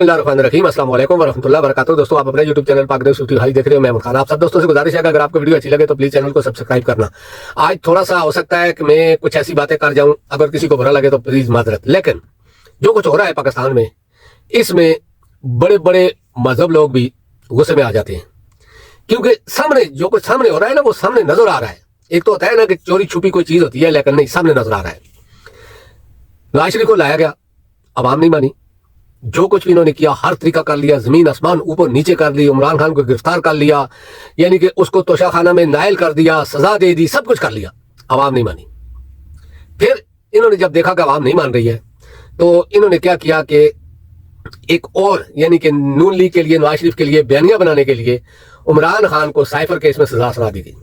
बिस्मिल्लाहिर्रहमानिर्रहीम, अस्सलाम वालेकुम वरहमतुल्लाहि वबरकातुहू। दोस्तों, आप अपने YouTube चैनल पाक न्यूज़ भाई देख रहे हो। मैं खान, आप सब दोस्तों से गुजारिश है कि अगर आपको वीडियो अच्छी लगे तो प्लीज चैनल को सब्सक्राइब करना। आज थोड़ा सा हो सकता है कि मैं कुछ ऐसी बातें कर जाऊं, अगर किसी को बुरा लगे तो प्लीज माजरत। लेकिन जो कुछ हो रहा है पाकिस्तान में, इसमें बड़े बड़े मजहब लोग भी गुस्से में आ जाते हैं, क्योंकि सामने जो कुछ सामने हो रहा है ना, वो सामने नजर आ रहा है। एक तो होता है ना कि चोरी छुपी कोई चीज होती है, लेकिन नहीं, सामने नजर आ रहा है। नवाज शरीफ को लाया गया, अवाम नहीं मानी। जो कुछ भी इन्होंने किया हर तरीका कर लिया, जमीन आसमान ऊपर नीचे कर ली, इमरान खान को गिरफ्तार कर लिया, यानी कि उसको तोशाखाना में नायल कर दिया, सजा दे दी, सब कुछ कर लिया, अवाम नहीं मानी। फिर इन्होंने जब देखा कि अवाम नहीं मान रही है, तो इन्होंने क्या किया कि एक और यानी कि नून लीग के लिए, नवाज शरीफ के लिए बयानिया बनाने के लिए इमरान खान को साइफर केस में सजा सुना दी गई।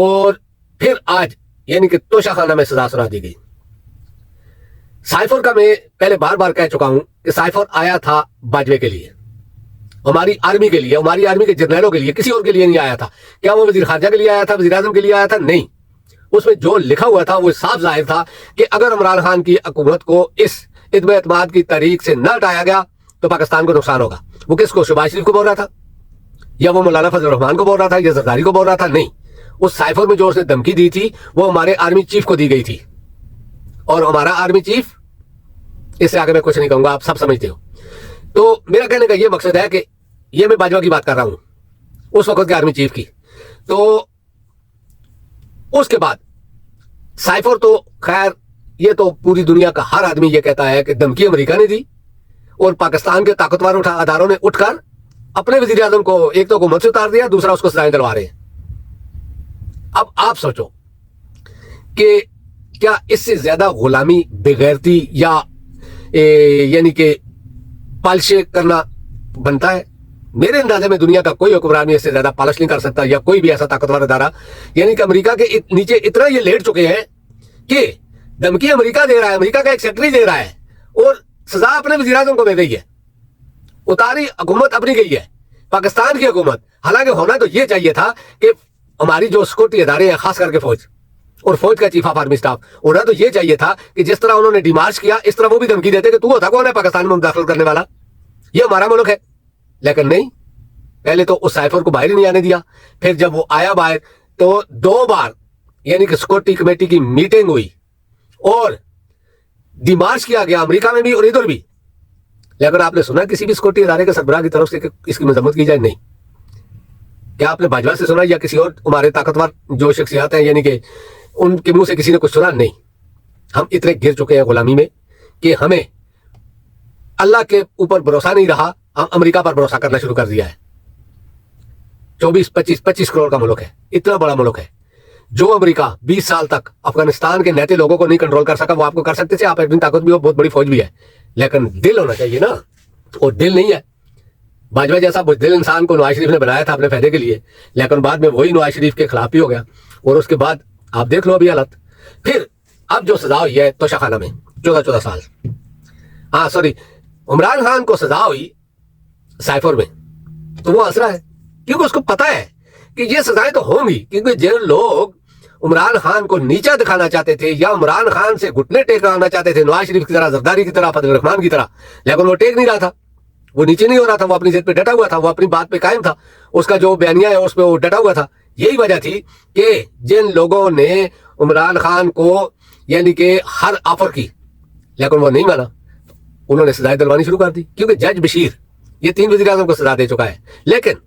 और फिर आज यानी कि तोशाखाना में सजा सुना दी गई। साइफर का मैं पहले बार बार कह चुका हूं कि साइफर आया था बाजवे के लिए, हमारी आर्मी के लिए, हमारी आर्मी के जर्नलों के लिए, किसी और के लिए नहीं आया था। क्या वो वजीर खारजा के लिए आया था, वजीर आजम के लिए आया था? नहीं। उसमें जो लिखा हुआ था वो साफ जाहिर था कि अगर इमरान खान की हुकूमत को इस इत्मीनान एतमाद की तारीख से न हटाया गया तो पाकिस्तान को नुकसान होगा। वो किसको, शहबाज शरीफ को बोल रहा था, या वो मौलाना फजल रहमान को बोल रहा था, या जरदारी को बोल रहा था? नहीं। उस साइफर में जो उसने धमकी दी थी वो हमारे आर्मी चीफ को दी गई थी, और हमारा आर्मी चीफ, इससे आगे मैं कुछ नहीं कहूंगा, आप सब समझते हो। तो मेरा कहने का ये मकसद है कि ये मैं बाजवा की बात कर रहा हूं, उस वक्त के आर्मी चीफ की। तो उसके बाद साइफर तो खैर, ये तो पूरी दुनिया का हर आदमी ये कहता है कि धमकी अमेरिका ने दी, और पाकिस्तान के ताकतवर अदारों ने उठकर अपने वजीर आजम को एक तो हुकूमत से उतार दिया, दूसरा उसको सजाएं दिलवा रहे हैं। अब आप सोचो कि क्या इससे ज्यादा गुलामी, बेगैरती या यानी कि पालिश करना बनता है? मेरे अंदाजे में दुनिया का कोई हुक्मरान इससे ज्यादा पालिश नहीं कर सकता, या कोई भी ऐसा ताकतवर अदारा। यानी कि अमेरिका के नीचे इतना ये लेट चुके हैं कि धमकी अमेरिका दे रहा है, अमेरिका का एक सेक्रेटरी दे रहा है, और सजा अपने वजीर आजम को मिल रही है। उतारी हुकूमत अपनी गई है, पाकिस्तान की हुकूमत। हालांकि होना तो ये चाहिए था कि हमारी जो सिक्योरिटी अदारे हैं, खास करके फौज और फौज का चीफ ऑफ आर्मी स्टाफ, होना तो ये चाहिए था कि जिस तरह उन्होंने डिमार्च किया, इस तरह वो भी धमकी देते कि तू होता कौन है पाकिस्तान में दाखिल करने वाला, ये हमारा मुल्क है। लेकिन नहीं, पहले तो उस साइफर को बाहर ही नहीं आने दिया। फिर जब वो आया बाहर, तो 2 बार यानी कि सिक्योरिटी कमेटी की मीटिंग हुई और डिमार्च किया गया, अमेरिका में भी और इधर भी। लेकिन आपने सुना किसी भी सिक्योरिटी अदारे के सरबराह की तरफ से कि इसकी मजम्मत की जाए? नहीं। क्या आपने बाजवा से सुना, या किसी और हमारे ताकतवर जो शख्सियात हैं, यानी कि उनके मुंह से किसी ने कुछ सुना? नहीं। हम इतने गिर चुके हैं गुलामी में कि हमें अल्लाह के ऊपर भरोसा नहीं रहा, हम अमेरिका पर भरोसा करना शुरू कर दिया है। 24-25 करोड़ का मुल्क है, इतना बड़ा मुल्क है। जो अमेरिका 20 साल तक अफगानिस्तान के नेते लोगों को नहीं कंट्रोल कर सका, वो आपको कर सकते थे। आप इतनी ताकत भी हो, बहुत बड़ी फौज भी है, लेकिन दिल होना चाहिए ना, और दिल नहीं है। बाजवा जैसा दिल इंसान को नवाज शरीफ ने बनाया था अपने फायदे के लिए, लेकिन बाद में वही नवाज शरीफ के खिलाफ ही हो गया। और उसके बाद आप देख लो अभी हालत। फिर अब जो सजा हुई है तोशाखाना में 14 साल, हाँ सॉरी, इमरान खान को सजा हुई साइफर में, तो वो हंस रहा है, क्योंकि उसको पता है कि ये सजाएं तो होंगी। क्योंकि जिन लोग इमरान खान को नीचा दिखाना चाहते थे, या इमरान खान से घुटने टेकना चाहते थे, नवाज शरीफ की तरह, जरदारी की तरह, फजल रहमान की तरह, लेकिन वो टेक नहीं रहा था, वो नीचे नहीं हो रहा था, वो अपनी जिद पे डटा हुआ था, वो अपनी बात पे कायम था, उसका जो बयानिया है उस पर वो डटा हुआ था। यही वजह थी कि जिन लोगों ने इमरान खान को यानी कि हर ऑफर की, लेकिन वो नहीं माना, उन्होंने सजाएं दिलवानी शुरू कर दी। क्योंकि जज बशीर ये 3 वज़ीर आज़म को सजा दे चुका है, लेकिन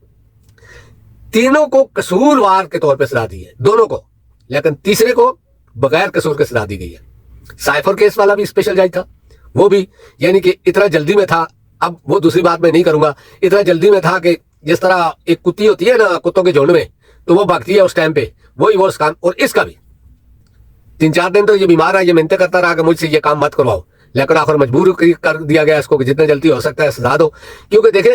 तीनों को कसूरवार के तौर पर सजा दी है, दोनों को, लेकिन तीसरे को बगैर कसूर के सजा दी गई है। साइफर केस वाला भी स्पेशल जज था, वो भी यानी कि इतना जल्दी में था। अब वो दूसरी बात मैं नहीं करूंगा, इतना जल्दी में था कि जिस तरह एक कुत्ती होती है ना कुत्तों के झुंड में, तो वो भागती है उस टाइम पे, वही वो काम। और इसका भी 3-4 दिन तो ये बीमार है, ये मिन्नतें करता रहा कि मुझसे ये काम मत करवाओ, लेकिन आखिर मजबूर कर दिया गया इसको कि जितना जल्दी हो सकता है सजा दो। क्योंकि देखें,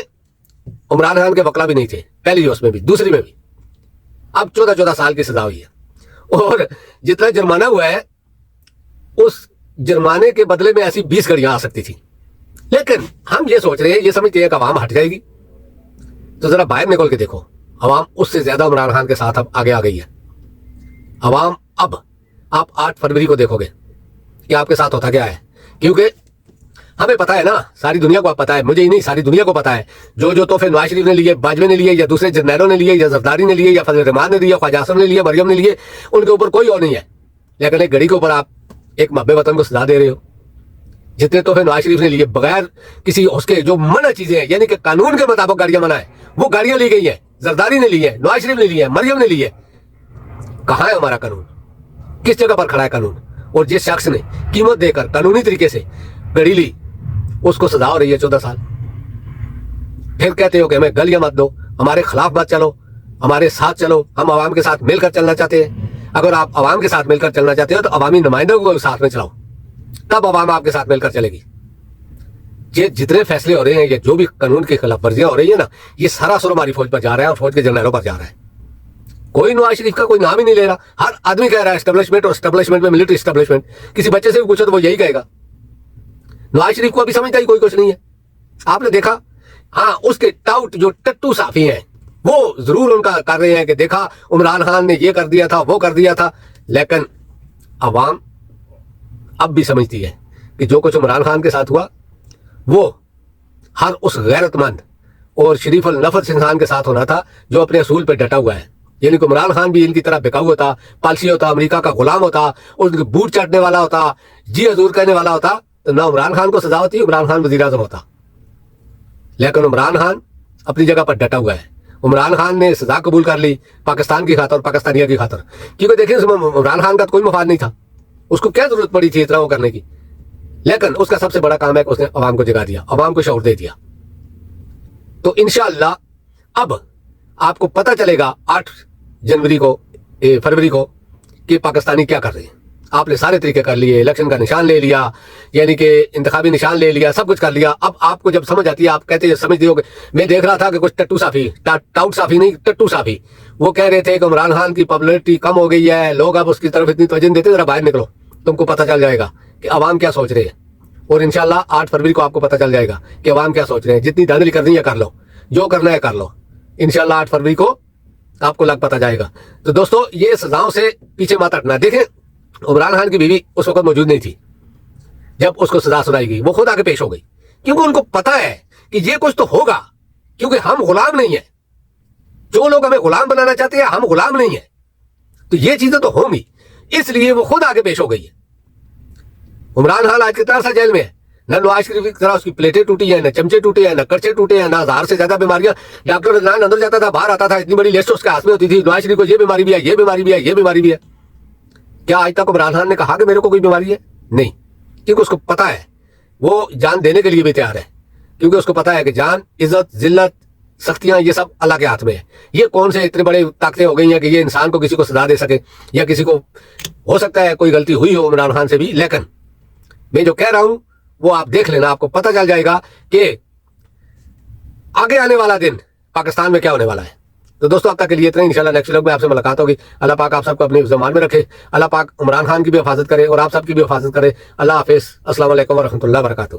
इमरान खान के वकला भी नहीं थे, पहली उसमें भी, दूसरी में भी। अब 14 साल की सजा हुई है, और जितना जुर्माना हुआ है उस जुर्माने के बदले में ऐसी 20 घड़ियां आ सकती थी। लेकिन हम ये सोच रहे हैं, ये समझते हैं कि अवाम हट जाएगी, तो जरा बाहर निकल के देखो, अवाम उससे ज्यादा इमरान खान के साथ अब आगे आ गई है। अवाम अब आप 8 फरवरी को देखोगे कि आपके साथ होता क्या है। क्योंकि ہمیں پتا ہے نا, ساری دنیا کو پتا ہے, مجھے ہی نہیں ساری دنیا کو پتا ہے, جو تحفے نواز شریف نے لیے, باجوے نے لیے, یا دوسرے جرنیلوں نے لیے, یا زرداری نے لیے, یا فضل الرحمان نے لیے, خواجہ اعظم نے لیے, مریم نے لیے, ان کے اوپر کوئی اور نہیں ہے. لیکن ایک گھڑی کے اوپر آپ ایک محب وطن کو سزا دے رہے ہو. جتنے تحفے نواز شریف نے لیے بغیر کسی اس کے جو منع چیزیں ہیں, یعنی کہ قانون کے مطابق گاڑیاں منع ہے, وہ گاڑیاں لی گئی ہیں. زرداری نے لی ہے, نواز شریف نے لی ہے, مریم نے لی ہے. کہاں ہے ہمارا قانون؟ کس جگہ پر کھڑا ہے قانون؟ اور جس شخص نے قیمت دے کر قانونی طریقے سے گڑی لی, اس کو سزا ہو رہی ہے 14 سال. پھر کہتے ہو کہ ہمیں گلیاں مت دو, ہمارے خلاف مت چلو, ہمارے ساتھ چلو, ہم عوام کے ساتھ مل کر چلنا چاہتے ہیں. اگر آپ عوام کے ساتھ مل کر چلنا چاہتے ہو تو عوامی نمائندوں کو ساتھ میں چلاؤ, تب عوام آپ کے ساتھ مل کر چلے گی. یہ جتنے فیصلے ہو رہے ہیں, یہ جو بھی قانون کی خلاف ورزیاں ہو رہی ہیں نا, یہ سراسر ہماری فوج پر جا رہا ہے اور فوج کے جرنیلوں پر جا رہا ہے. کوئی نواز شریف کا کوئی نام ہی نہیں لے رہا. ہر آدمی کہہ رہا ہے اسٹیبلشمنٹ, اور اسٹیبلشمنٹ میں ملٹری اسٹیبلشمنٹ. کسی بچے سے بھی پوچھو تو وہ یہی کہے گا. نواز شریف کو ابھی سمجھتا ہی کوئی کچھ نہیں ہے. آپ نے دیکھا, ہاں اس کے ٹاؤٹ جو ٹٹو صحافی ہیں وہ ضرور ان کا کر رہے ہیں کہ دیکھا عمران خان نے یہ کر دیا تھا, وہ کر دیا تھا. لیکن عوام اب بھی سمجھتی ہے کہ جو کچھ عمران خان کے ساتھ ہوا وہ ہر اس غیرت مند اور شریف النفس انسان کے ساتھ ہونا تھا جو اپنے اصول پہ ڈٹا ہوا ہے. یعنی کہ عمران خان بھی ان کی طرح بکاؤ ہوتا, پالسی ہوتا, امریکہ کا غلام ہوتا, اور ان کے بوٹ چاٹنے والا ہوتا, جی حضور کہنے والا ہوتا, تو نہ عمران خان کو سزا ہوتی, عمران خان وزیر اعظم ہوتا. لیکن عمران خان اپنی جگہ پر ڈٹا ہوا ہے. عمران خان نے سزا قبول کر لی پاکستان کی خاطر اور پاکستانیہ کی خاطر, کیونکہ دیکھیں اس میں عمران خان کا کوئی مفاد نہیں تھا. اس کو کیا ضرورت پڑی تھی اتنا وہ کرنے کی. لیکن اس کا سب سے بڑا کام ہے کہ اس نے عوام کو جگا دیا, عوام کو شعور دے دیا. تو انشاءاللہ اب آپ کو پتہ چلے گا 8 فروری کو کہ پاکستانی کیا کر رہے ہیں. آپ نے سارے طریقے کر لیے, الیکشن کا نشان لے لیا, یعنی کہ انتخابی نشان لے لیا, سب کچھ کر لیا. اب آپ کو جب سمجھ آتی ہے, آپ کہتے ہیں سمجھتے ہو کہ میں دیکھ رہا تھا کہ کچھ ٹٹو صافی, ٹاؤٹ صافی نہیں, ٹٹو صافی, وہ کہہ رہے تھے کہ عمران خان کی پاپولرٹی کم ہو گئی ہے, لوگ اب اس کی طرف اتنی توجہ نہیں دیتے. ذرا باہر نکلو, تم کو پتہ چل جائے گا کہ عوام کیا سوچ رہے ہیں. اور انشاءاللہ 8 فروری کو آپ کو پتہ چل جائے گا کہ عوام کیا سوچ رہے ہیں. جتنی دھاندلی کرنی ہے کر لو, جو کرنا ہے کر لو. انشاءاللہ 8 فروری کو آپ کو لگ پتہ جائے گا. تو دوستو, یہ سزاؤں سے پیچھے مت ہٹنا. دیکھیں عمران خان کی بیوی اس وقت موجود نہیں تھی جب اس کو سزا سنائی گئی, وہ خود آگے پیش ہو گئی, کیونکہ ان کو پتہ ہے کہ یہ کچھ تو ہوگا, کیونکہ ہم غلام نہیں ہیں. جو لوگ ہمیں غلام بنانا چاہتے ہیں, ہم غلام نہیں ہیں, تو یہ چیزیں تو ہوں گی, اس لیے وہ خود آگے پیش ہو گئی ہے. عمران خان آج کتنا عرصہ جیل میں ہے, نہ نواز شریف کی طرح اس کی پلیٹیں ٹوٹی ہیں, نہ چمچے ٹوٹے ہیں, نہ کرچے ٹوٹے ہیں, نہ 1000 سے زیادہ بیماریاں. ڈاکٹر عدنان اندر جاتا تھا, باہر آتا تھا, اتنی بڑی لسٹ اس کے ہاتھ میں ہوتی تھی, نواز شریف کو یہ بیماری بھی ہے, یہ بیماری بھی ہے, یہ بیماری بھی ہے. کیا آج تک عمران خان نے کہا کہ میرے کو کوئی بیماری ہے؟ نہیں, کیونکہ اس کو پتا ہے وہ جان دینے کے لیے بھی تیار ہے, کیونکہ اس کو پتا ہے کہ جان, عزت, ذلت, سختیاں یہ سب اللہ کے ہاتھ میں ہے. یہ کون سے اتنے بڑے طاقتیں ہو گئی ہیں کہ یہ انسان کو کسی کو سزا دے سکے, یا کسی کو ہو سکتا ہے کوئی غلطی ہوئی ہو عمران خان سے بھی. لیکن میں جو کہہ رہا ہوں وہ آپ دیکھ لینا, آپ کو پتہ چل جائے گا کہ آگے آنے والا دن پاکستان میں کیا ہونے والا ہے. تو دوستو اب تک کے لیے اتنا ہی. انشاءاللہ نیکسٹ ویڈیو میں آپ سے ملاقات ہوگی. اللہ پاک آپ سب کو اپنے زمان میں رکھے. اللہ پاک عمران خان کی بھی حفاظت کرے اور آپ سب کی بھی حفاظت کرے. اللہ حافظ. السلام علیکم ورحمۃ اللہ وبرکاتہ.